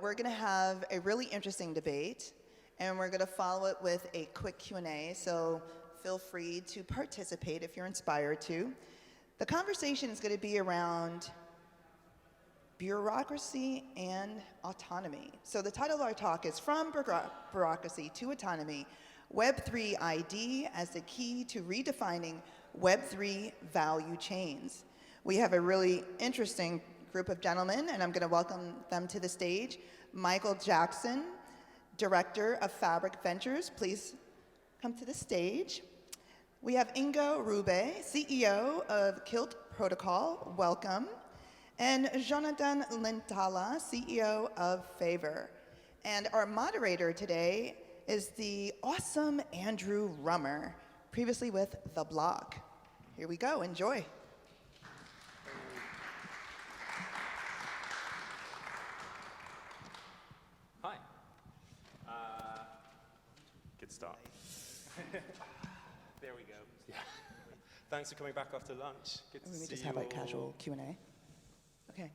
we're going to have a really interesting debate, and we're going to follow it with a quick Q&A, so feel free to participate if you're inspired to. The conversation is going to be around bureaucracy and autonomy. So the title of our talk is From Bureaucracy to Autonomy, Web3 ID as the Key to Redefining Web3 Value Chains. We have a really interesting group of gentlemen, and I'm going to welcome them to the stage. Michael Jackson, Director of Fabric Ventures, please come to the stage. We have Ingo Ruebe, CEO of KILT Protocol, welcome. And Joonatan Lintala, CEO of Phaver. And our moderator today is the awesome Andrew Rummer, previously with The Block. Here we go, enjoy. Hi. Good start. There we go. Yeah. Thanks for coming back after lunch. Good to see you. Let me just have a casual Q&A. Okay.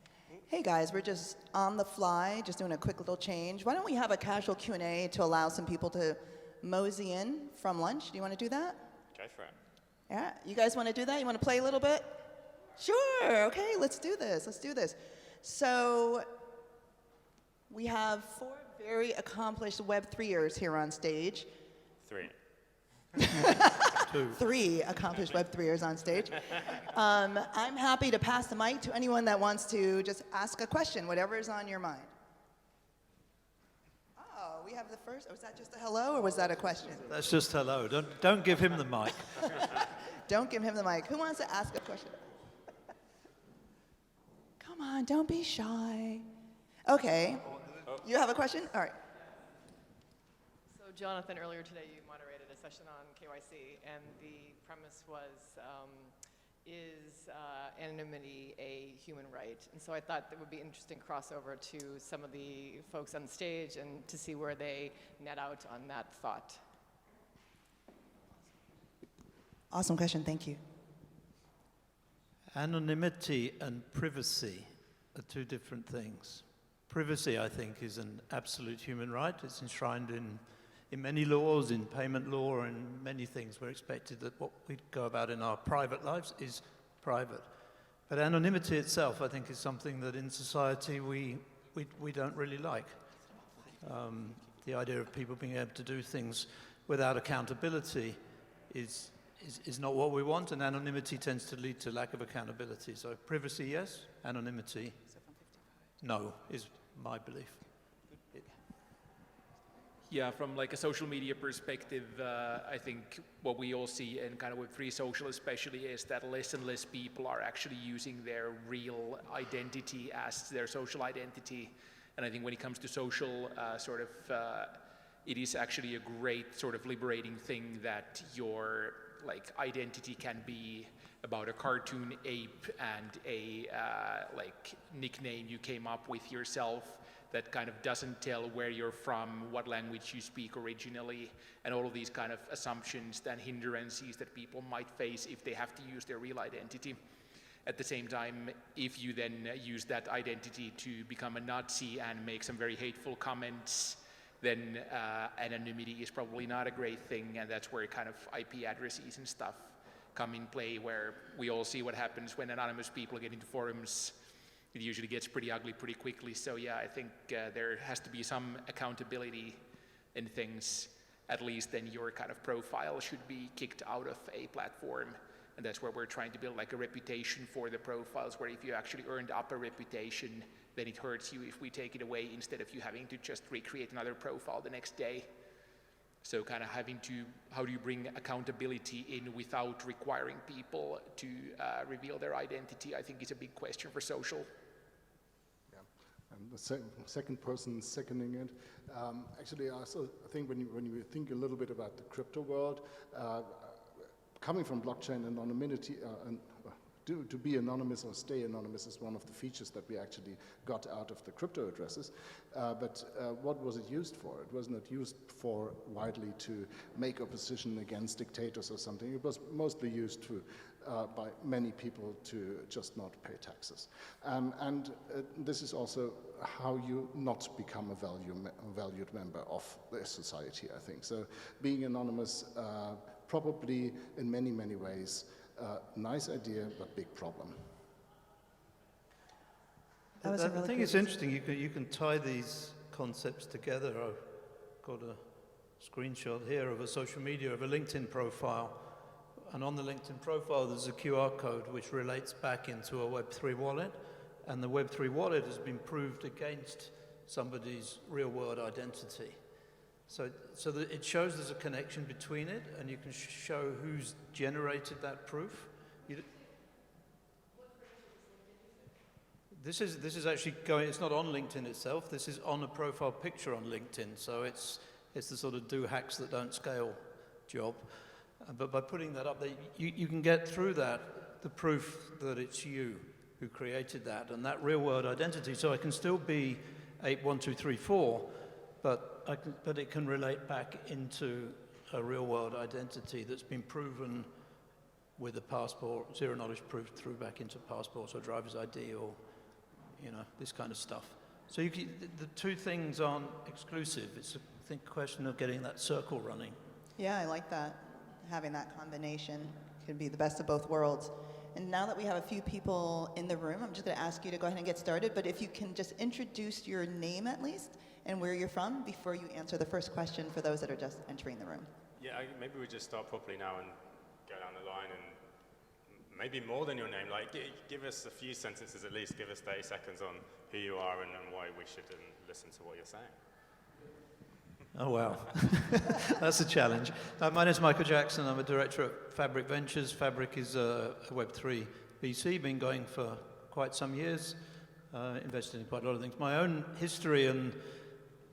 Hey guys, we're just on the fly, just doing a quick little change. Why don't we have a casual Q&A to allow some people to mosey in from lunch? Do you want to do that? Go for it. Yeah, you guys want to do that? You want to play a little bit? Sure, okay, let's do this, let's do this. So, we have 4 very accomplished Web3ers here on stage. 3. 3 accomplished Web3ers on stage. I'm happy to pass the mic to anyone that wants to just ask a question, whatever is on your mind. Oh, we have the first. Was that just a hello, or was that a question? That's just hello. Don't give him the mic. Don't give him the mic. Who wants to ask a question? Come on, don't be shy. Okay. You have a question? All right. So, Jonathan, earlier today you moderated a session on KYC, and the premise was, is anonymity a human right? And so I thought that would be interesting crossover to some of the folks on stage and to see where they net out on that thought. Awesome question, thank you. Anonymity and privacy are 2 different things. Privacy, I think, is an absolute human right. It's enshrined in many laws, in payment law, and many things. We're expected that what we go about in our private lives is private. But anonymity itself, I think, is something that in society we don't really like. The idea of people being able to do things without accountability is not what we want, and anonymity tends to lead to lack of accountability. So privacy, yes. Anonymity, no, is my belief. Yeah, from like a social media perspective, I think what we all see in kind of Web3 social especially is that less and less people are actually using their real identity as their social identity. And I think when it comes to social it is actually a great sort of liberating thing that your like identity can be about a cartoon ape and a like nickname you came up with yourself that kind of doesn't tell where you're from, what language you speak originally, and all of these kind of assumptions and hindrances that people might face if they have to use their real identity. At the same time, if you then use that identity to become a Nazi and make some very hateful comments, then anonymity is probably not a great thing, and that's where kind of IP addresses and stuff come in play, where we all see what happens when anonymous people get into forums. It usually gets pretty ugly pretty quickly. So yeah, I think there has to be some accountability in things. At least then your kind of profile should be kicked out of a platform. And that's where we're trying to build like a reputation for the profiles, where if you actually earned up a reputation, then it hurts you if we take it away instead of you having to just recreate another profile the next day. So kind of having to, how do you bring accountability in without requiring people to reveal their identity, I think is a big question for social. Yeah, and the second person seconding it. Actually, I think when you think a little bit about the crypto world, coming from blockchain anonymity, to be anonymous or stay anonymous is one of the features that we actually got out of the crypto addresses. But what was it used for? It was not used for widely to make opposition against dictators or something. It was mostly used to by many people to just not pay taxes. This is also how you not become a valued member of the society, I think. So being anonymous, probably in many, many ways, nice idea, but big problem. That was I a really think great it's interesting, you can tie these concepts together. I've got a screenshot here of a social media, of a LinkedIn profile. And on the LinkedIn profile, there's a QR code which relates back into a Web3 wallet. And the Web3 wallet has been proved against somebody's real-world identity. So that it shows there's a connection between it, and you can show who's generated that proof. This is actually going, it's not on LinkedIn itself, this is on a profile picture on LinkedIn, so it's the sort of do hacks that don't scale job. But by putting that up there, you can get through that, the proof that it's you who created that, and that real world identity. So I can still be 81234, but it can relate back into a real world identity that's been proven with a passport, zero knowledge proof through back into passports or driver's ID or, you know, this kind of stuff. So the two things aren't exclusive. It's, I think, a question of getting that circle running. Yeah, I like that. Having that combination can be the best of both worlds. And now that we have a few people in the room, I'm just going to ask you to go ahead and get started. But if you can just introduce your name at least and where you're from before you answer the first question for those that are just entering the room. Yeah, maybe we just start properly now and go down the line, and maybe more than your name, like give us a few sentences at least, give us 30 seconds on who you are and why we should listen to what you're saying. Oh, wow. That's a challenge. My name is Michael Jackson. I'm a director at Fabric Ventures. Fabric is a Web3 VC, been going for quite some years, invested in quite a lot of things. My own history and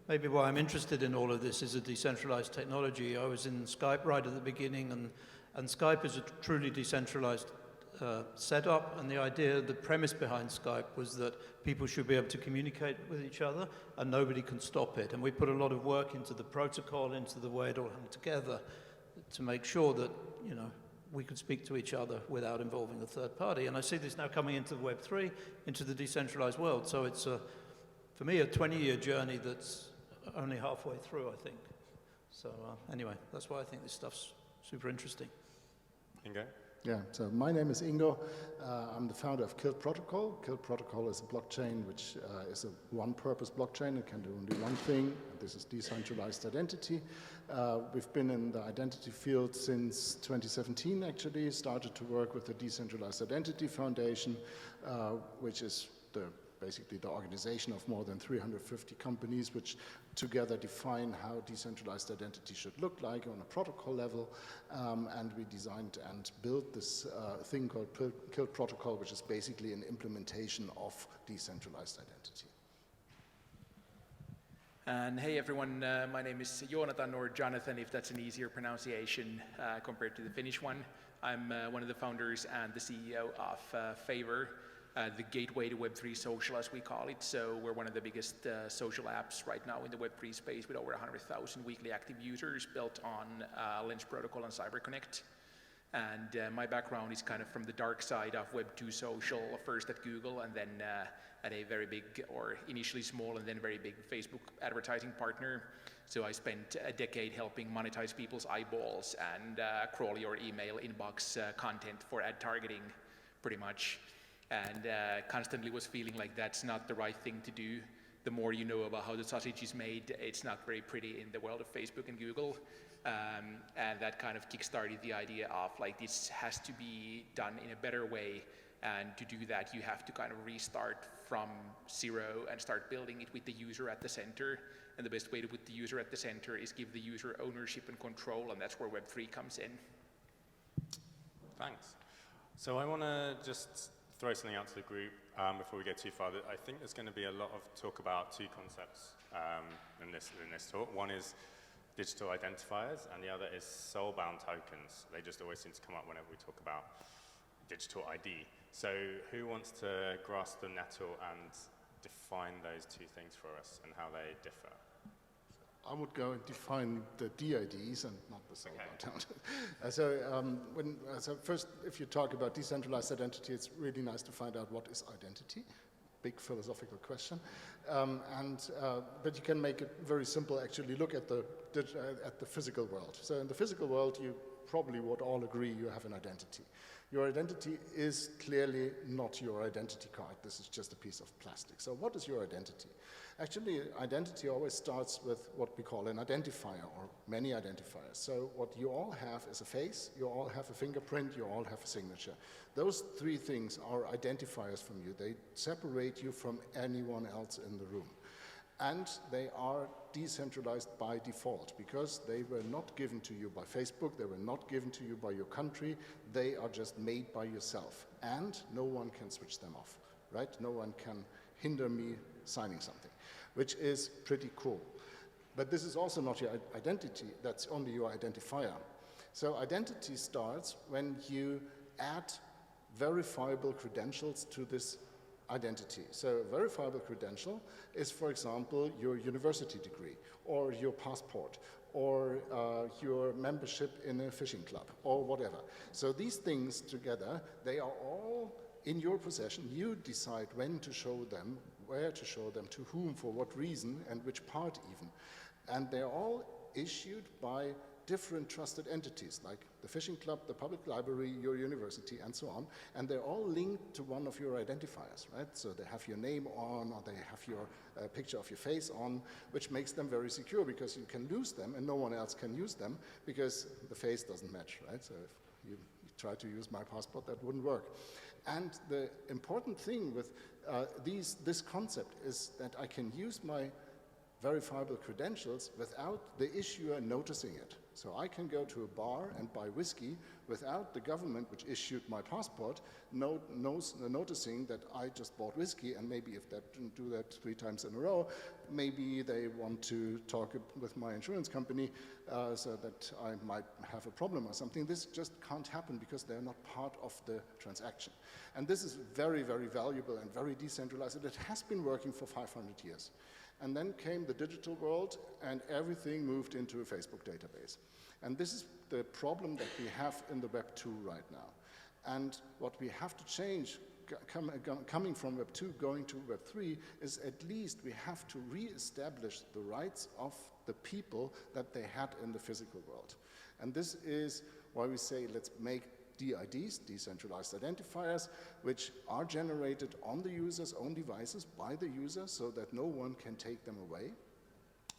maybe why I'm interested in all of this is a decentralized technology. I was in Skype right at the beginning, and Skype is a truly decentralized setup, and the idea, the premise behind Skype was that people should be able to communicate with each other and nobody can stop it. And we put a lot of work into the protocol, into the way it all hung together to make sure that, you know, we could speak to each other without involving a third party. And I see this now coming into Web3, into the decentralized world. So it's, for me, a 20-year journey that's only halfway through, I think. So anyway, that's why I think this stuff's super interesting. Ingo? Yeah, so my name is Ingo. I'm the founder of KILT Protocol. KILT Protocol is a blockchain which is a one-purpose blockchain. It can do only one thing. This is decentralized identity. We've been in the identity field since 2017, actually. Started to work with the Decentralized Identity Foundation, which is basically the organization of more than 350 companies which together define how decentralized identity should look like on a protocol level. And we designed and built this thing called KILT Protocol, which is basically an implementation of decentralized identity. And hey everyone, my name is Joonatan, or Jonathan if that's an easier pronunciation compared to the Finnish one. I'm one of the founders and the CEO of Phaver, the gateway to Web3 social, as we call it. So we're one of the biggest social apps right now in the Web3 space with over 100,000 weekly active users, built on Lynch Protocol and CyberConnect. And my background is kind of from the dark side of Web2 social, first at Google and then at a very big, or initially small and then very big Facebook advertising partner. So I spent a decade helping monetize people's eyeballs and crawl your email inbox content for ad targeting, pretty much. And constantly was feeling like that's not the right thing to do. The more you know about how the sausage is made, it's not very pretty in the world of Facebook and Google. And that kind of kickstarted the idea of like, this has to be done in a better way. And to do that, you have to kind of restart from zero and start building it with the user at the center. And the best way to put the user at the center is give the user ownership and control, and that's where Web3 comes in. Thanks. So I want to just throw something out to the group before we get too far. I think there's going to be a lot of talk about two concepts in this talk. One is digital identifiers, and the other is soul-bound tokens. They just always seem to come up whenever we talk about digital ID. So who wants to grasp the nettle and define those two things for us and how they differ? I would go and define the DIDs and not the soulbound. So first, if you talk about decentralized identity, it's really nice to find out what is identity. Big philosophical question. But you can make it very simple, actually. Look at the physical world. So in the physical world, you probably would all agree you have an identity. Your identity is clearly not your identity card. This is just a piece of plastic. So what is your identity? Actually, identity always starts with what we call an identifier, or many identifiers. So what you all have is a face, you all have a fingerprint, you all have a signature. Those three things are identifiers from you. They separate you from anyone else in the room. And they are decentralized by default because they were not given to you by Facebook, they were not given to you by your country, they are just made by yourself. And no one can switch them off, right? No one can hinder me signing something, which is pretty cool. But this is also not your identity, that's only your identifier. So identity starts when you add verifiable credentials to this identity. So a verifiable credential is, for example, your university degree, or your passport, or your membership in a fishing club, or whatever. So these things together, they are all in your possession. You decide when to show them, where to show them, to whom, for what reason, and which part even. And they're all issued by different trusted entities, like the fishing club, the public library, your university, and so on. And they're all linked to one of your identifiers, right? So they have your name on, or they have your picture of your face on, which makes them very secure because you can lose them and no one else can use them because the face doesn't match, right? So if you try to use my passport, that wouldn't work. And the important thing with this concept is that I can use my verifiable credentials without the issuer noticing it. So I can go to a bar and buy whiskey without the government, which issued my passport, noticing that I just bought whiskey, and maybe if they didn't do that 3 times in a row, maybe they want to talk with my insurance company so that I might have a problem or something. This just can't happen because they're not part of the transaction. And this is very, very valuable and very decentralized, and it has been working for 500 years. And then came the digital world, and everything moved into a Facebook database. And this is the problem that we have in the Web 2 right now. And what we have to change, coming from Web 2 going to Web 3, is at least we have to re-establish the rights of the people that they had in the physical world. And this is why we say, let's make DIDs, decentralized identifiers, which are generated on the user's own devices by the user so that no one can take them away,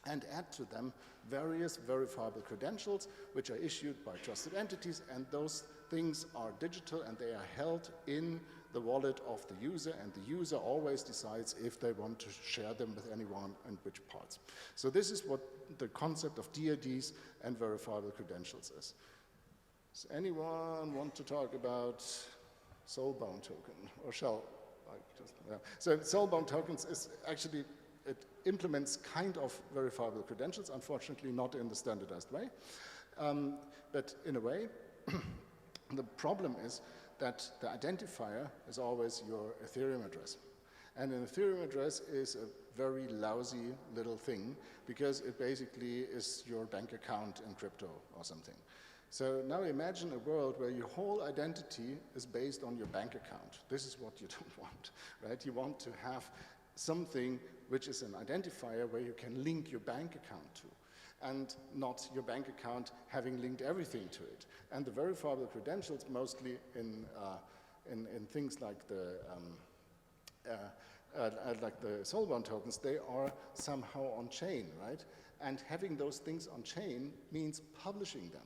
and add to them various verifiable credentials which are issued by trusted entities, and those things are digital and they are held in the wallet of the user, and the user always decides if they want to share them with anyone and which parts. So this is what the concept of DIDs and verifiable credentials is. Does anyone want to talk about soulbound token, or shall I just, yeah. So soulbound tokens is actually, it implements kind of verifiable credentials, unfortunately not in the standardized way, but in a way. The problem is that the identifier is always your Ethereum address. And an Ethereum address is a very lousy little thing because it basically is your bank account in crypto or something. So now imagine a world where your whole identity is based on your bank account. This is what you don't want, right? You want to have something which is an identifier where you can link your bank account to, and not your bank account having linked everything to it. And the verifiable credentials, mostly in things like the soulbound tokens, they are somehow on chain, right? And having those things on chain means publishing them.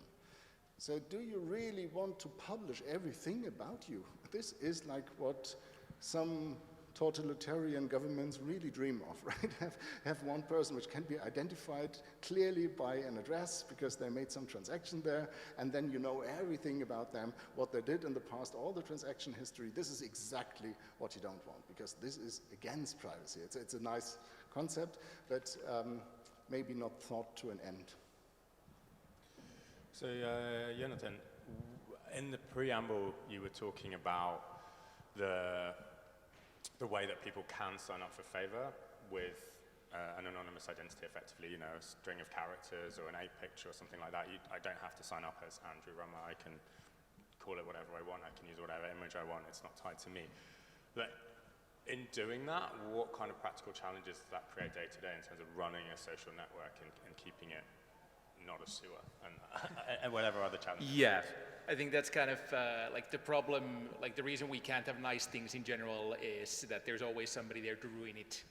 So do you really want to publish everything about you? This is like what some totalitarian governments really dream of, right? Have one person which can be identified clearly by an address because they made some transaction there, and then you know everything about them, what they did in the past, all the transaction history. This is exactly what you don't want, because this is against privacy. It's a nice concept, but maybe not thought to an end. So, Joonatan, in the preamble, you were talking about the way that people can sign up for Phaver with an anonymous anonymous identity effectively, you know, a string of characters or an ape picture or something like that. I don't have to sign up as Andrew Rummer. I can call it whatever I want. I can use whatever image I want. It's not tied to me. But in doing that, what kind of practical challenges does that create day to day in terms of running a social network and keeping it not a sewer and whatever other challenges? Yeah, I think that's kind of like the problem, like the reason we can't have nice things in general is that there's always somebody there to ruin it.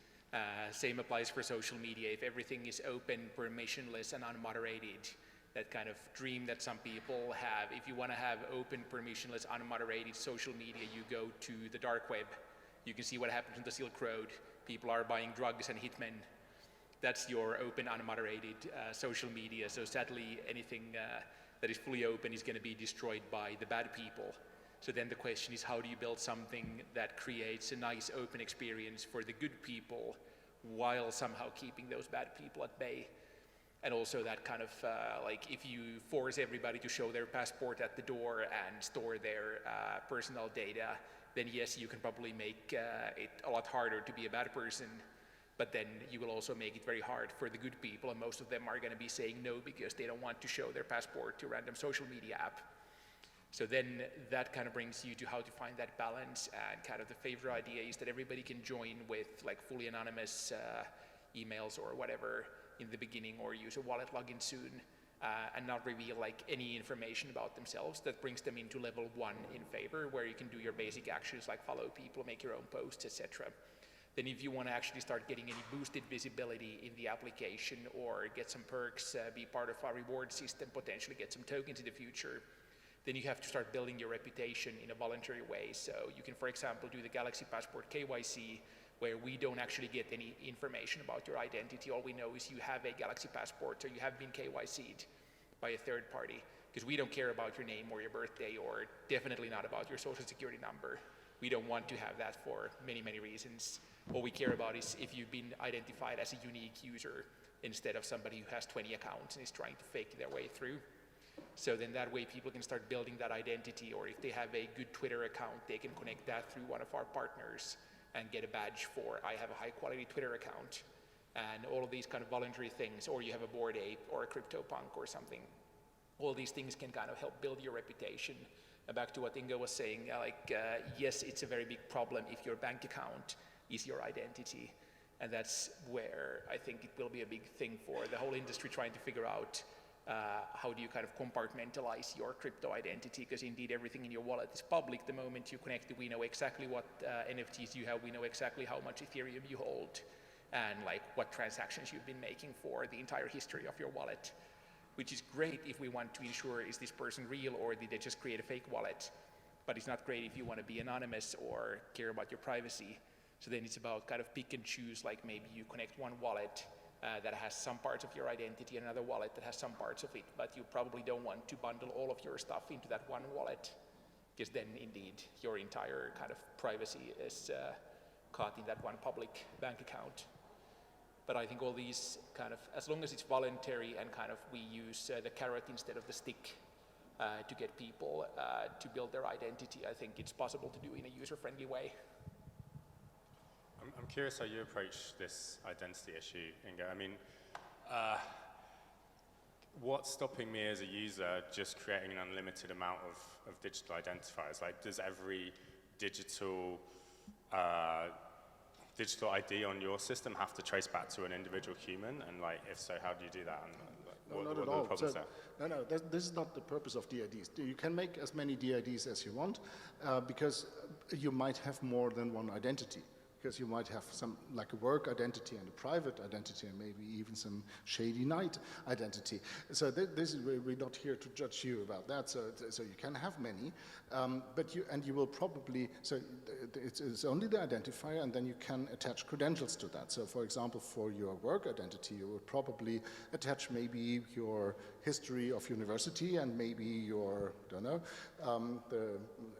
Same applies for social media. If everything is open, permissionless, and unmoderated, that kind of dream that some people have, if you want to have open, permissionless, unmoderated social media, you go to the dark web. You can see what happens on the Silk Road. People are buying drugs and hitmen. That's your open, unmoderated social media. So sadly, anything that is fully open is going to be destroyed by the bad people. So then the question is, how do you build something that creates a nice open experience for the good people while somehow keeping those bad people at bay? And also that kind of, like if you force everybody to show their passport at the door and store their personal data, then yes, you can probably make it a lot harder to be a bad person, but then you will also make it very hard for the good people, and most of them are going to be saying no because they don't want to show their passport to a random social media app. So then that kind of brings you to how to find that balance, and kind of the Phaver idea is that everybody can join with like fully anonymous emails or whatever in the beginning, or use a wallet login soon, and not reveal like any information about themselves. That brings them into level 1 in Phaver, where you can do your basic actions like follow people, make your own posts, etc. Then if you want to actually start getting any boosted visibility in the application or get some perks, be part of our reward system, potentially get some tokens in the future, then you have to start building your reputation in a voluntary way. So you can, for example, do the Galaxy Passport KYC, where we don't actually get any information about your identity. All we know is you have a Galaxy Passport, or you have been KYC'd by a third party, because we don't care about your name or your birthday, or definitely not about your social security number. We don't want to have that for many, many reasons. What we care about is if you've been identified as a unique user instead of somebody who has 20 accounts and is trying to fake their way through. So then that way people can start building that identity, or if they have a good Twitter account, they can connect that through one of our partners and get a badge for, I have a high quality Twitter account, and all of these kind of voluntary things, or you have a Bored Ape or a CryptoPunk or something. All these things can kind of help build your reputation. And back to what Ingo was saying, yes, it's a very big problem if your bank account is your identity. And that's where I think it will be a big thing for the whole industry, trying to figure out how do you kind of compartmentalize your crypto identity, because indeed everything in your wallet is public. The moment you connect it, we know exactly what NFTs you have, we know exactly how much Ethereum you hold, and like what transactions you've been making for the entire history of your wallet, which is great if we want to ensure, is this person real or did they just create a fake wallet? But it's not great if you want to be anonymous or care about your privacy. So then it's about kind of pick and choose, like maybe you connect one wallet that has some parts of your identity, and another wallet that has some parts of it, but you probably don't want to bundle all of your stuff into that one wallet, because then indeed your entire kind of privacy is caught in that one public bank account. But I think all these kind of, as long as it's voluntary and kind of we use the carrot instead of the stick to get people to build their identity, I think it's possible to do in a user-friendly way. I'm curious how you approach this identity issue, Ingo. I mean, what's stopping me as a user just creating an unlimited amount of digital identifiers? Like, does every digital ID on your system have to trace back to an individual human? And like, if so, how do you do that? And No, not at all. So, no, this is not the purpose of DIDs. You can make as many DIDs as you want, because you might have more than one identity. Because you might have some, like a work identity and a private identity, and maybe even some shady night identity. So this is, we're not here to judge you about that. So you can have many, but you will probably, so it's only the identifier, and then you can attach credentials to that. So for example, for your work identity, you would probably attach maybe your history of university and maybe your, don't know,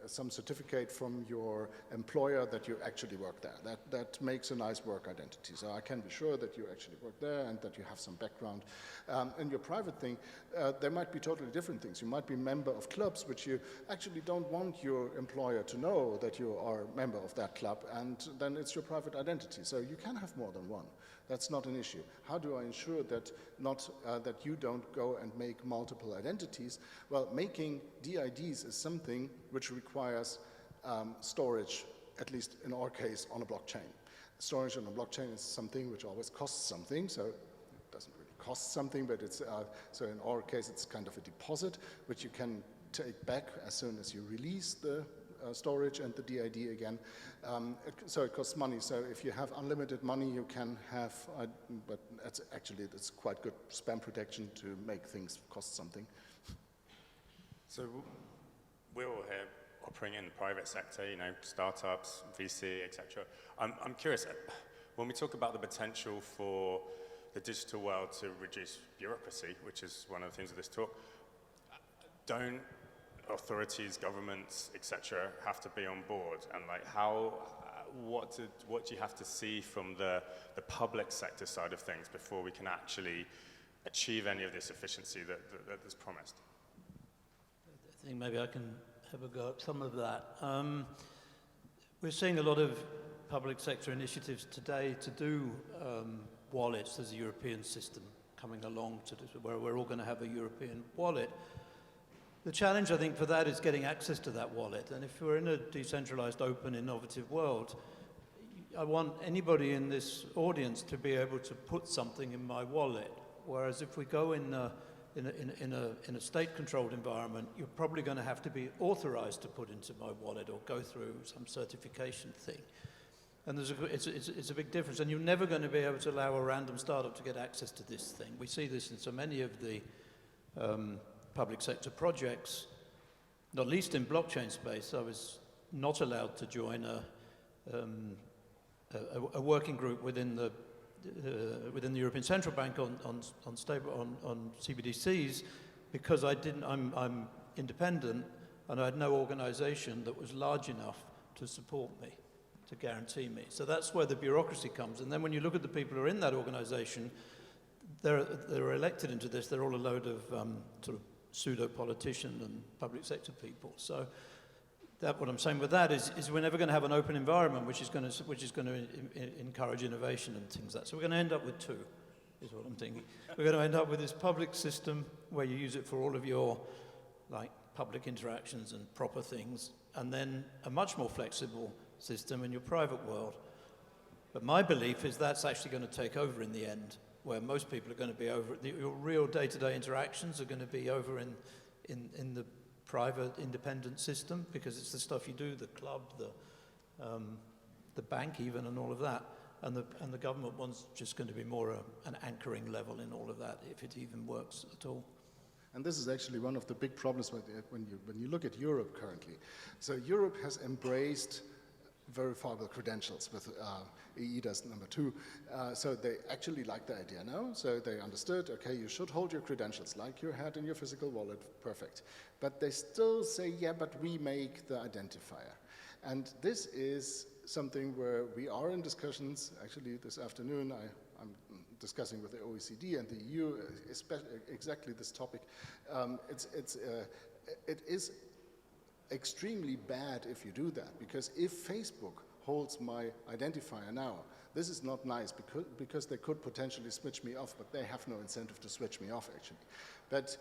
some certificate from your employer that you actually work there. That makes a nice work identity. So I can be sure that you actually work there and that you have some background. In your private thing, there might be totally different things. You might be a member of clubs which you actually don't want your employer to know that you are a member of that club, and then it's your private identity. So you can have more than one. That's not an issue. How do I ensure that that you don't go and make multiple identities? Well, making DIDs is something which requires storage, at least in our case, on a blockchain. Storage on a blockchain is something which always costs something, so it doesn't really cost something, but it's, so in our case, it's kind of a deposit, which you can take back as soon as you release the storage and the DID again. So it costs money. So if you have unlimited money, you can have, but it's quite good spam protection to make things cost something. So we're all here operating in the private sector, you know, startups, VC, etc. I'm curious, when we talk about the potential for the digital world to reduce bureaucracy, which is one of the things of this talk, don't authorities, governments, etc., have to be on board? And like, what do you have to see from the public sector side of things before we can actually achieve any of this efficiency that is promised? I think maybe I can have a go at some of that. We're seeing a lot of public sector initiatives today to do wallets. There's a European system coming along where we're all going to have a European wallet. The challenge, I think, for that is getting access to that wallet. And if we're in a decentralized, open, innovative world, I want anybody in this audience to be able to put something in my wallet. Whereas if we go in a state-controlled environment, you're probably going to have to be authorized to put into my wallet or go through some certification thing. And it's a big difference. And you're never going to be able to allow a random startup to get access to this thing. We see this in so many of the public sector projects, not least in blockchain space. I was not allowed to join a working group within the European Central Bank on CBDCs because I'm independent and I had no organization that was large enough to support me, to guarantee me. So that's where the bureaucracy comes. And then when you look at the people who are in that organization, they're elected into this. They're all a load of sort of pseudo-politician and public sector people. So what I'm saying with that is we're never going to have an open environment which is going to encourage innovation and things like that. So we're going to end up with two, is what I'm thinking. We're going to end up with this public system where you use it for all of your like public interactions and proper things, and then a much more flexible system in your private world. But my belief is that's actually going to take over in the end, where most people are going to be over, your real day-to-day interactions are going to be over in the private independent system, because it's the stuff you do, the club, the bank even, and all of that. And the government one's just going to be more an anchoring level in all of that, if it even works at all. And this is actually one of the big problems when you look at Europe currently. So Europe has embraced verifiable credentials with EIDAS number 2. So they actually like the idea now. So they understood, okay, you should hold your credentials like you had in your physical wallet, perfect. But they still say, yeah, but we make the identifier. And this is something where we are in discussions. Actually, this afternoon, I'm discussing with the OECD and the EU, especially exactly this topic. It is extremely bad if you do that, because if Facebook holds my identifier now, this is not nice because they could potentially switch me off, but they have no incentive to switch me off actually. But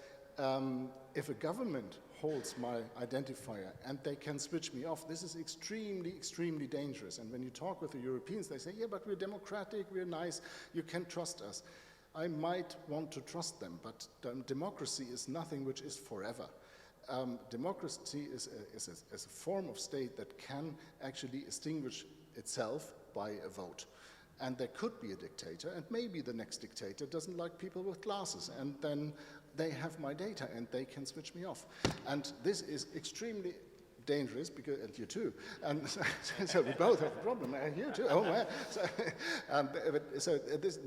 if a government holds my identifier and they can switch me off, this is extremely, extremely dangerous. And when you talk with the Europeans, they say, yeah, but we're democratic, we're nice, you can trust us. I might want to trust them, but democracy is nothing which is forever. Democracy is a form of state that can actually extinguish itself by a vote. And there could be a dictator, and maybe the next dictator doesn't like people with glasses, and then they have my data and they can switch me off. And this is extremely dangerous, because, and you too, and so we both have a problem, and you too, oh man.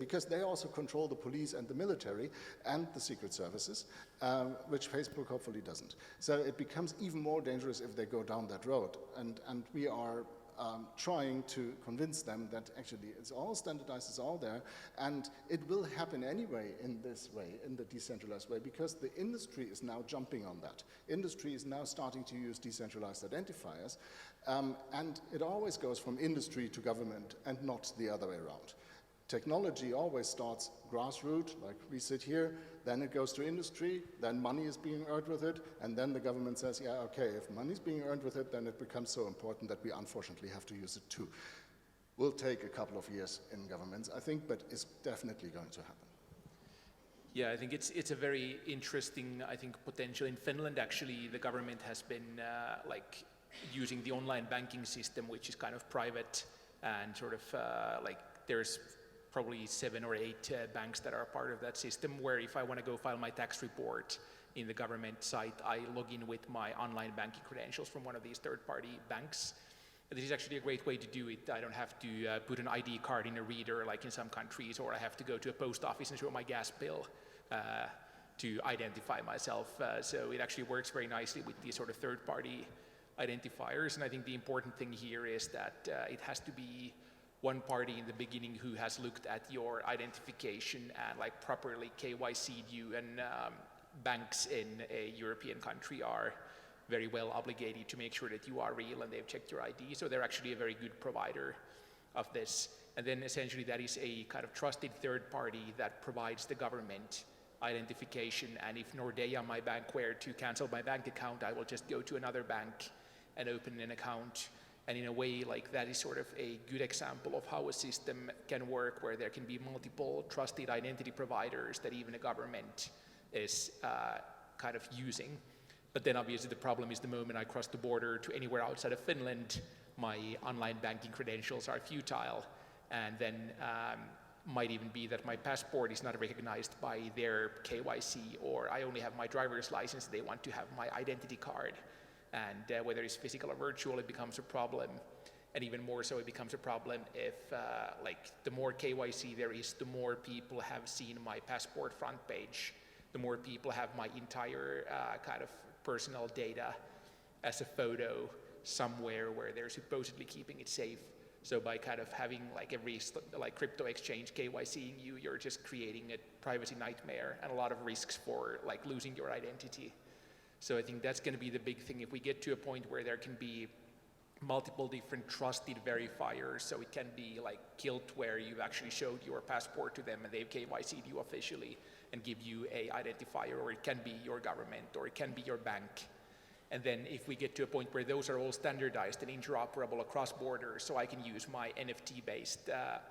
Because they also control the police and the military and the secret services, which Facebook hopefully doesn't. So it becomes even more dangerous if they go down that road, and we are trying to convince them that actually it's all standardized, it's all there, and it will happen anyway in this way, in the decentralized way, because the industry is now jumping on that. Industry is now starting to use decentralized identifiers, and it always goes from industry to government and not the other way around. Technology always starts grassroots, like we sit here, then it goes to industry, then money is being earned with it, and then the government says, yeah, okay, if money is being earned with it, then it becomes so important that we unfortunately have to use it too. Will take a couple of years in governments, I think, but it's definitely going to happen. Yeah, I think it's a very interesting, I think, potential. In Finland, actually, the government has been like using the online banking system, which is kind of private, and sort of like there's probably 7 or 8 banks that are part of that system, where if I want to go file my tax report in the government site, I log in with my online banking credentials from one of these third-party banks. This is actually a great way to do it. I don't have to put an ID card in a reader like in some countries, or I have to go to a post office and show my gas bill to identify myself. So it actually works very nicely with these sort of third-party identifiers. And I think the important thing here is that it has to be one party in the beginning who has looked at your identification and like properly KYC'd you, and banks in a European country are very well obligated to make sure that you are real and they've checked your ID. So they're actually a very good provider of this. And then essentially that is a kind of trusted third party that provides the government identification. And if Nordea, my bank, were to cancel my bank account, I will just go to another bank and open an account. And in a way, like that is sort of a good example of how a system can work, where there can be multiple trusted identity providers that even a government is kind of using. But then obviously the problem is the moment I cross the border to anywhere outside of Finland, my online banking credentials are futile. And then might even be that my passport is not recognized by their KYC, or I only have my driver's license, they want to have my identity card. And whether it's physical or virtual, it becomes a problem. And even more so, it becomes a problem if like the more KYC there is, the more people have seen my passport front page, the more people have my entire kind of personal data as a photo somewhere where they're supposedly keeping it safe. So by kind of having like every like crypto exchange KYCing you, you're just creating a privacy nightmare and a lot of risks for like losing your identity. So I think that's going to be the big thing. If we get to a point where there can be multiple different trusted verifiers, so it can be like KILT, where you've actually showed your passport to them and they've KYC'd you officially and give you a identifier, or it can be your government, or it can be your bank. And then if we get to a point where those are all standardized and interoperable across borders, so I can use my NFT-based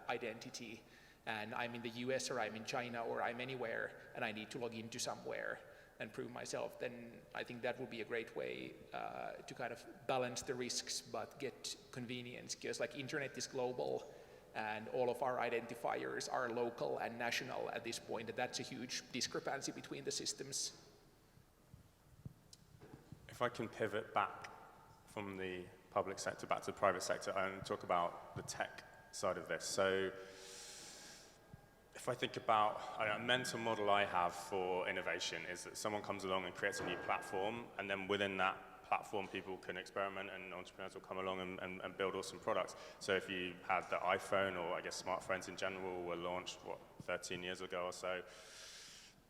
identity, and I'm in the US or I'm in China or I'm anywhere, and I need to log into somewhere and prove myself, then I think that would be a great way to kind of balance the risks but get convenience, because like internet is global and all of our identifiers are local and national at this point, and that's a huge discrepancy between the systems. If I can pivot back from the public sector back to the private sector and talk about the tech side of this. So if I think about a mental model I have for innovation is that someone comes along and creates a new platform, and then within that platform people can experiment and entrepreneurs will come along and build awesome products. So if you had the iPhone, or I guess smartphones in general were launched, 13 years ago or so,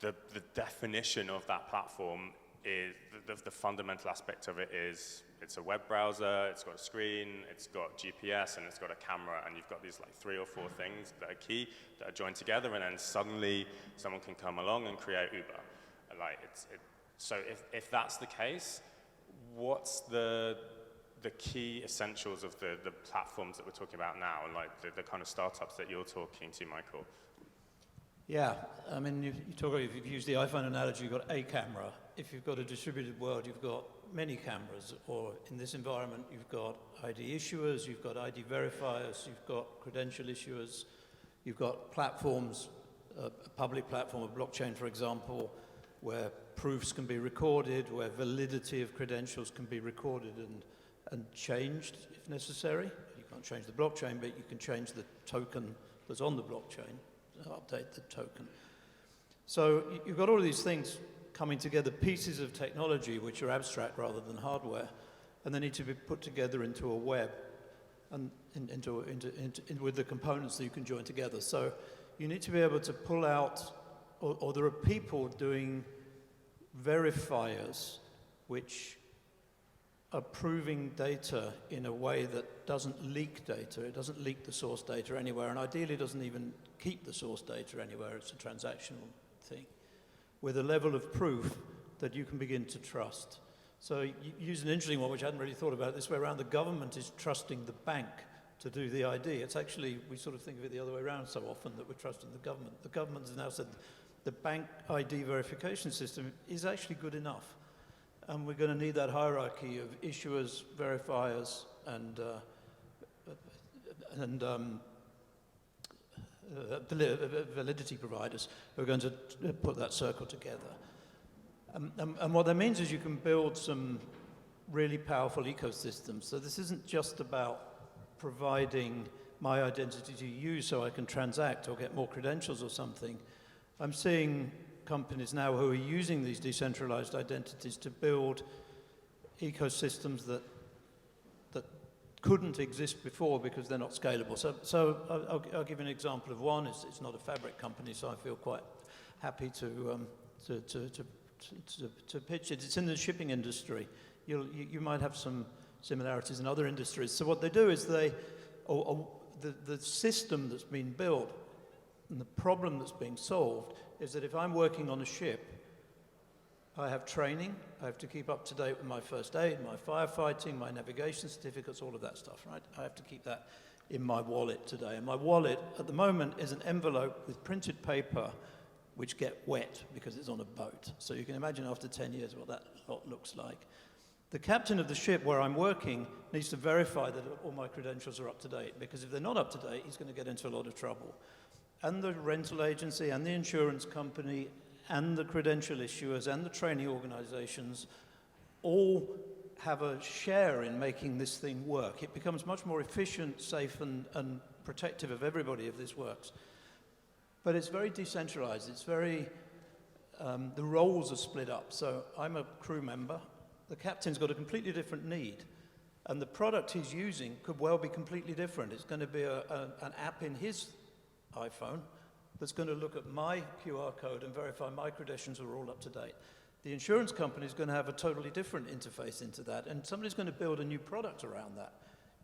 the definition of that platform is, the fundamental aspect of it is, it's a web browser, it's got a screen, it's got GPS, and it's got a camera, and you've got these like 3 or 4 things that are key, that are joined together, and then suddenly someone can come along and create Uber. Like so if that's the case, what's the key essentials of the platforms that we're talking about now, and like the kind of startups that you're talking to, Michael? Yeah, I mean, if you've used the iPhone analogy, you've got a camera. If you've got a distributed world, you've got many cameras, or in this environment, you've got ID issuers, you've got ID verifiers, you've got credential issuers, you've got platforms, a public platform, a blockchain, for example, where proofs can be recorded, where validity of credentials can be recorded and changed if necessary. You can't change the blockchain, but you can change the token that's on the blockchain, update the token. So you've got all of these things coming together, pieces of technology which are abstract rather than hardware, and they need to be put together into a web. and with the components that you can join together. So you need to be able to pull out, or there are people doing verifiers which are proving data in a way that doesn't leak data. It doesn't leak the source data anywhere, and ideally doesn't even keep the source data anywhere. It's a transactional thing with a level of proof that you can begin to trust. So you use an interesting one, which I hadn't really thought about this way around. The government is trusting the bank to do the ID. It's actually, we sort of think of it the other way around so often, that we're trusting the government. The government has now said the bank ID verification system is actually good enough. And we're going to need that hierarchy of issuers, verifiers, and validity providers who are going to put that circle together. And what that means is you can build some really powerful ecosystems. So this isn't just about providing my identity to you so I can transact or get more credentials or something. I'm seeing companies now who are using these decentralized identities to build ecosystems that couldn't exist before because they're not scalable. So I'll give you an example of one. It's not a fabric company, so I feel quite happy to pitch it. It's in the shipping industry. You might have some similarities in other industries. So what they do is the system that's been built and the problem that's being solved is that if I'm working on a ship, I have training, I have to keep up to date with my first aid, my firefighting, my navigation certificates, all of that stuff, right? I have to keep that in my wallet today. And my wallet at the moment is an envelope with printed paper which get wet because it's on a boat. So you can imagine after 10 years what that lot looks like. The captain of the ship where I'm working needs to verify that all my credentials are up to date, because if they're not up to date, he's going to get into a lot of trouble. And the rental agency and the insurance company and the credential issuers and the training organizations all have a share in making this thing work. It becomes much more efficient, safe, and protective of everybody if this works. But it's very decentralized. It's very, the roles are split up. So I'm a crew member. The captain's got a completely different need. And the product he's using could well be completely different. It's going to be an app in his iPhone that's going to look at my QR code and verify my credentials are all up to date. The insurance company is going to have a totally different interface into that, and somebody's going to build a new product around that.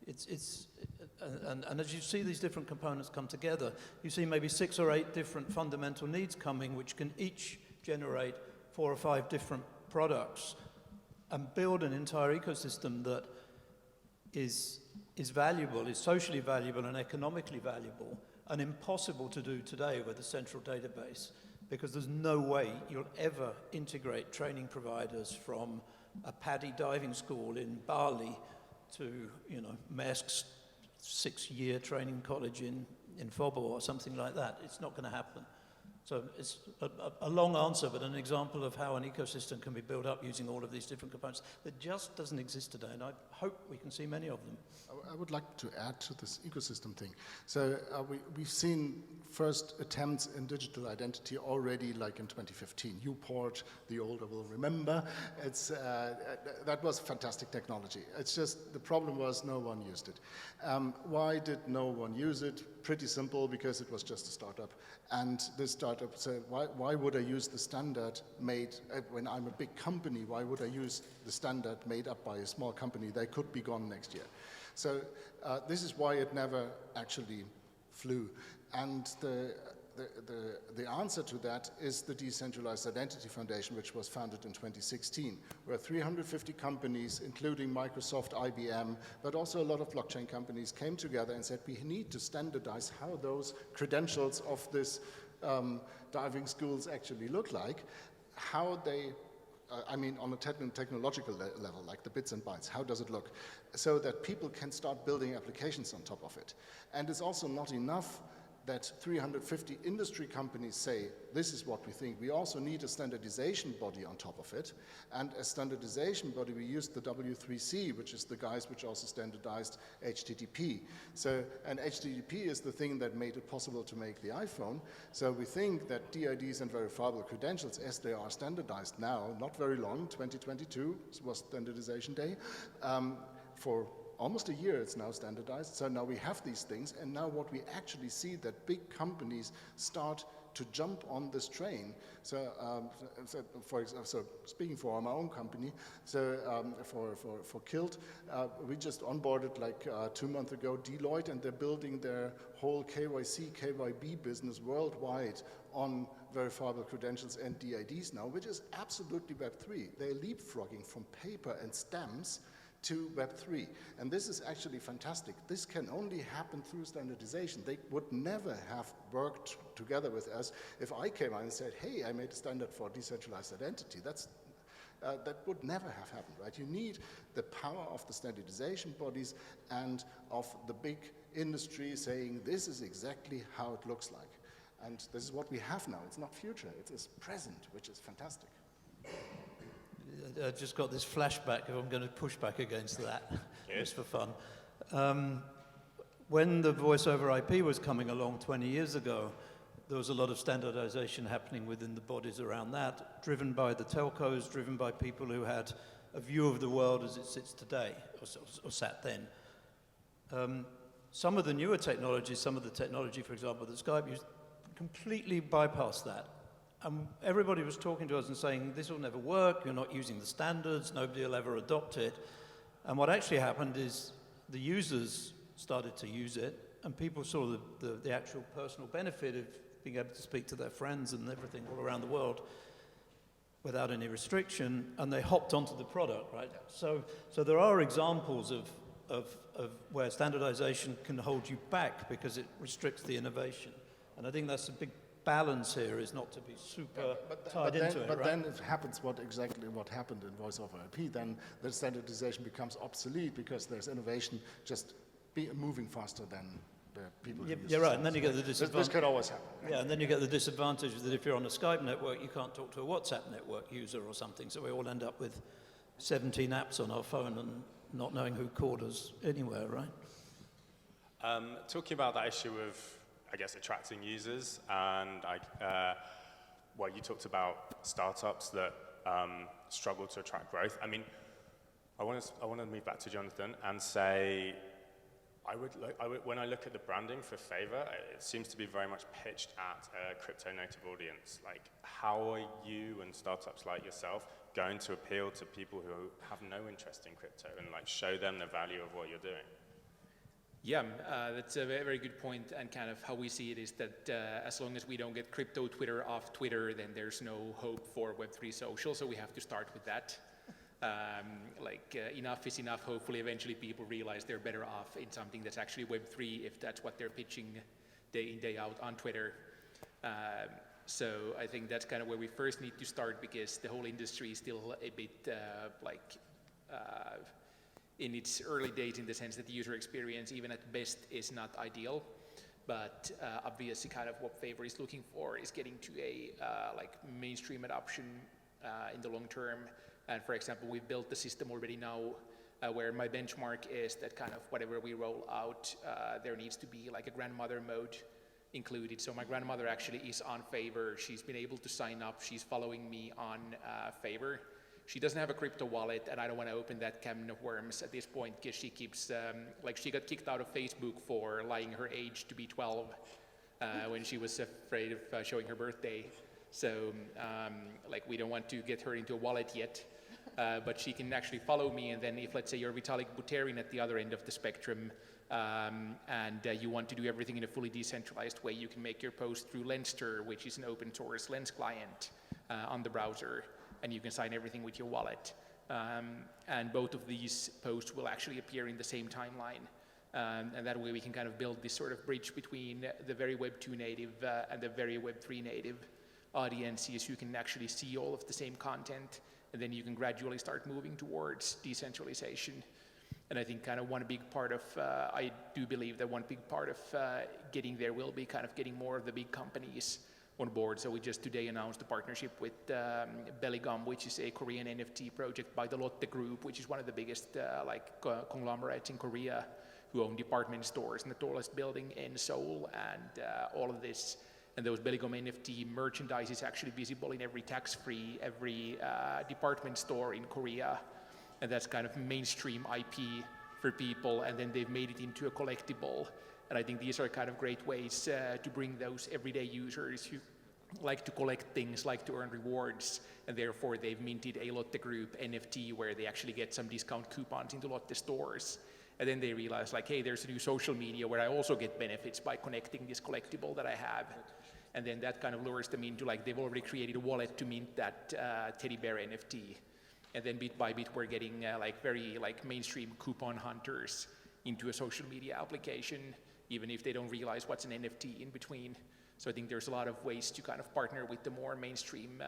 And as you see these different components come together, you see maybe 6 or 8 different fundamental needs coming, which can each generate 4 or 5 different products and build an entire ecosystem that is valuable, is socially valuable and economically valuable, and impossible to do today with a central database, because there's no way you'll ever integrate training providers from a PADI diving school in Bali to, Maersk's 6-year training college in Faber or something like that. It's not going to happen. So it's a long answer, but an example of how an ecosystem can be built up using all of these different components that just doesn't exist today, and I hope we can see many of them. I would like to add to this ecosystem thing. So we've seen first attempts in digital identity already, like in 2015. Uport, the older will remember. That was fantastic technology. It's just the problem was no one used it. Why did no one use it? Pretty simple, because it was just a startup. And this startup said, why would I use the standard made, when I'm a big company, why would I use the standard made up by a small company? They could be gone next year. So this is why it never actually flew. And the answer to that is the Decentralized Identity Foundation, which was founded in 2016, where 350 companies, including Microsoft, IBM, but also a lot of blockchain companies, came together and said, we need to standardize how those credentials of this diving schools actually look like, how they, on a technological level, like the bits and bytes, how does it look, so that people can start building applications on top of it. And it's also not enough that 350 industry companies say, this is what we think. We also need a standardization body on top of it. And as standardization body, we used the W3C, which is the guys which also standardized HTTP. So, and HTTP is the thing that made it possible to make the iPhone. So we think that DIDs and verifiable credentials, as they are standardized now, not very long, 2022 was standardization day, for almost a year it's now standardized. So now we have these things, and now what we actually see that big companies start to jump on this train. So, for example, so speaking for my own company, so for KILT, we just onboarded like 2 months ago Deloitte, and they're building their whole KYC, KYB business worldwide on verifiable credentials and DIDs now, which is absolutely Web3. They're leapfrogging from paper and stamps to Web3. And this is actually fantastic. This can only happen through standardization. They would never have worked together with us if I came out and said, hey, I made a standard for decentralized identity. That would never have happened, right? You need the power of the standardization bodies and of the big industry saying, this is exactly how it looks like. And this is what we have now. It's not future, it is present, which is fantastic. I just got this flashback, if I'm going to push back against that, just for fun. When the voice over IP was coming along 20 years ago, there was a lot of standardization happening within the bodies around that, driven by the telcos, driven by people who had a view of the world as it sits today, or sat then. Some of the newer technologies, some of the technology, for example, that Skype used, completely bypassed that. Everybody was talking to us and saying, this will never work, you're not using the standards, nobody will ever adopt it. And what actually happened is the users started to use it, and people saw the actual personal benefit of being able to speak to their friends and everything all around the world without any restriction, and they hopped onto the product, right? So there are examples of where standardization can hold you back because it restricts the innovation. And I think that's a big balance here, is not to be super tied into it, But right? then it happens exactly what happened in voice over IP. Then the standardization becomes obsolete because there's innovation just moving faster than the people who use You're right, and the then you get the this disadvantage. could always happen. Yeah, and then you get the disadvantage that if you're on a Skype network, you can't talk to a WhatsApp network user or something, so we all end up with 17 apps on our phone and not knowing who called us anywhere, right? Talking about that issue of, I guess, attracting users, and you talked about startups that struggle to attract growth. I mean, I want to move back to Joonatan and say, when I look at the branding for Phaver, it seems to be very much pitched at a crypto-native audience. Like, how are you and startups like yourself going to appeal to people who have no interest in crypto and like show them the value of what you're doing? Yeah, that's a very good point, and kind of how we see it is that as long as we don't get crypto Twitter off Twitter, then there's no hope for Web3 social, so we have to start with that. Enough is enough. Hopefully eventually people realize they're better off in something that's actually Web3 if that's what they're pitching day in, day out on Twitter. So I think that's kind of where we first need to start, because the whole industry is still a bit in its early days, in the sense that the user experience, even at best, is not ideal. But obviously kind of what Faber is looking for is getting to a mainstream adoption in the long term. And for example, we've built the system already now where my benchmark is that kind of whatever we roll out, there needs to be like a grandmother mode included. So my grandmother actually is on Faber. She's been able to sign up. She's following me on Faber. She doesn't have a crypto wallet, and I don't want to open that can of worms at this point, because she keeps, she got kicked out of Facebook for lying her age to be 12 when she was afraid of showing her birthday. So, we don't want to get her into a wallet yet, but she can actually follow me, and then if, let's say, you're Vitalik Buterin at the other end of the spectrum, and you want to do everything in a fully decentralized way, you can make your post through Lenster, which is an open source Lens client on the browser, and you can sign everything with your wallet. And both of these posts will actually appear in the same timeline. And that way we can kind of build this sort of bridge between the very Web2 native and the very Web3 native audiences who can actually see all of the same content, and then you can gradually start moving towards decentralization. And I think kind of one big part of, I do believe that one big part of getting there will be kind of getting more of the big companies on board. So we just today announced a partnership with Bellygum, which is a Korean NFT project by the Lotte Group, which is one of the biggest conglomerates in Korea, who own department stores in the tallest building in Seoul, and all of this. And those Bellygum NFT merchandise is actually visible in every tax-free, every department store in Korea. And that's kind of mainstream IP for people, and then they've made it into a collectible. And I think these are kind of great ways to bring those everyday users who like to collect things, like to earn rewards, and therefore they've minted a Lotte Group NFT where they actually get some discount coupons into Lotte stores. And then they realize, like, hey, there's a new social media where I also get benefits by connecting this collectible that I have. And then that kind of lures them into, like, they've already created a wallet to mint that teddy bear NFT. And then bit by bit, we're getting like very like mainstream coupon hunters into a social media application, even if they don't realize what's an NFT in between. So I think there's a lot of ways to kind of partner with the more mainstream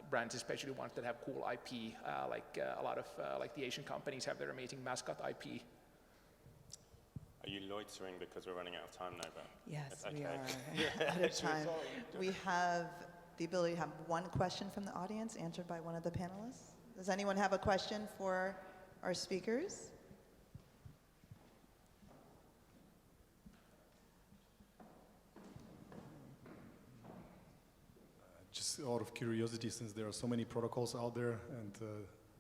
brands, especially ones that have cool IP, like a lot of like the Asian companies have their amazing mascot IP. Are you loitering because we're running out of time now, Ben? Yes, Okay. we are out of time. We have the ability to have one question from the audience answered by one of the panelists. Does anyone have a question for our speakers? Just out of curiosity, since there are so many protocols out there and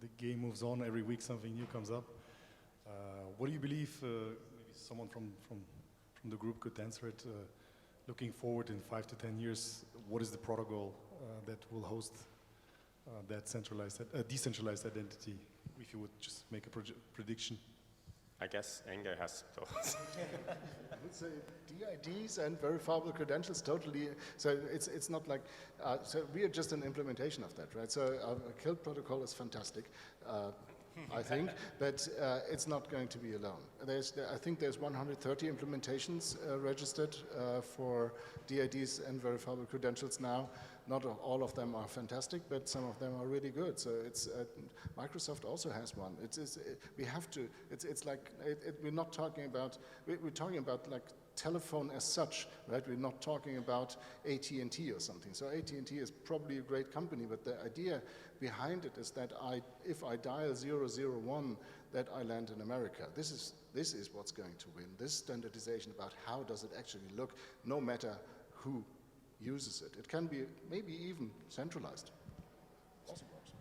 the game moves on, every week something new comes up. What do you believe, maybe someone from the group could answer it, looking forward in 5 to 10 years, what is the protocol that will host that decentralized identity, if you would just make a prediction? I guess Ingo has thoughts. I would say DIDs and verifiable credentials totally. So it's not like so we are just an implementation of that, right? So our KILT protocol is fantastic, I think, but it's not going to be alone. I think there's 130 implementations registered for DIDs and verifiable credentials now. Not all of them are fantastic, but some of them are really good. So it's Microsoft also has one. We have to. It's like we're not talking about. We're talking about like telephone as such, right? We're not talking about AT&T or something. So AT&T is probably a great company, but the idea behind it is that if I dial 001, that I land in America. This is what's going to win. This standardization about how does it actually look, no matter who uses it. It can be maybe even centralized. Also works.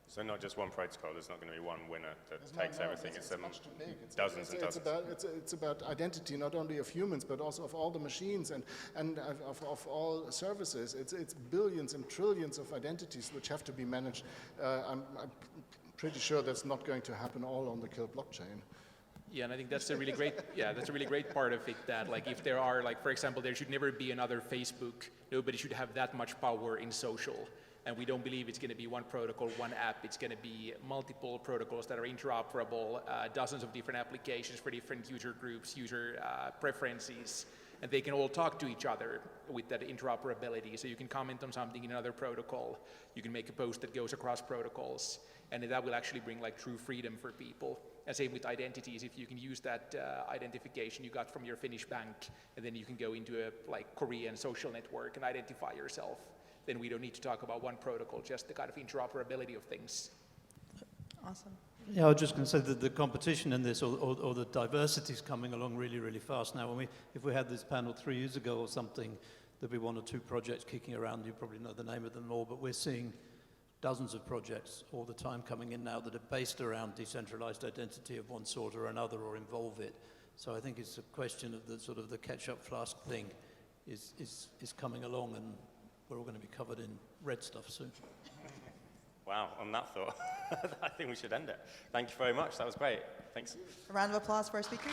So not just one protocol, there's not going to be one winner that takes everything. It's much too big. dozens and dozens. It's about identity, not only of humans, but also of all the machines and of all services. It's billions and trillions of identities which have to be managed. I'm pretty sure that's not going to happen all on the KILT blockchain. Yeah, and I think that's a really great, that's a really great part of it, that like if there are, like for example, there should never be another Facebook. Nobody should have that much power in social. And we don't believe it's going to be one protocol, one app. It's going to be multiple protocols that are interoperable, dozens of different applications for different user groups, user preferences, and they can all talk to each other with that interoperability. So you can comment on something in another protocol. You can make a post that goes across protocols, and that will actually bring like true freedom for people. And same with identities. If you can use that identification you got from your Finnish bank, and then you can go into a like Korean social network and identify yourself, then we don't need to talk about one protocol, just the kind of interoperability of things. Awesome. Yeah, I was just going to say that the competition in this, or the diversity is coming along really, really fast now. If we had this panel 3 years ago or something, there'd be 1 or 2 projects kicking around. You probably know the name of them all, but we're seeing dozens of projects all the time coming in now that are based around decentralized identity of one sort or another, or involve it. So I think it's a question of the sort of the ketchup flask thing is coming along, and we're all going to be covered in red stuff soon. Wow, on that thought, I think we should end it. Thank you very much. That was great. Thanks. A round of applause for our speakers.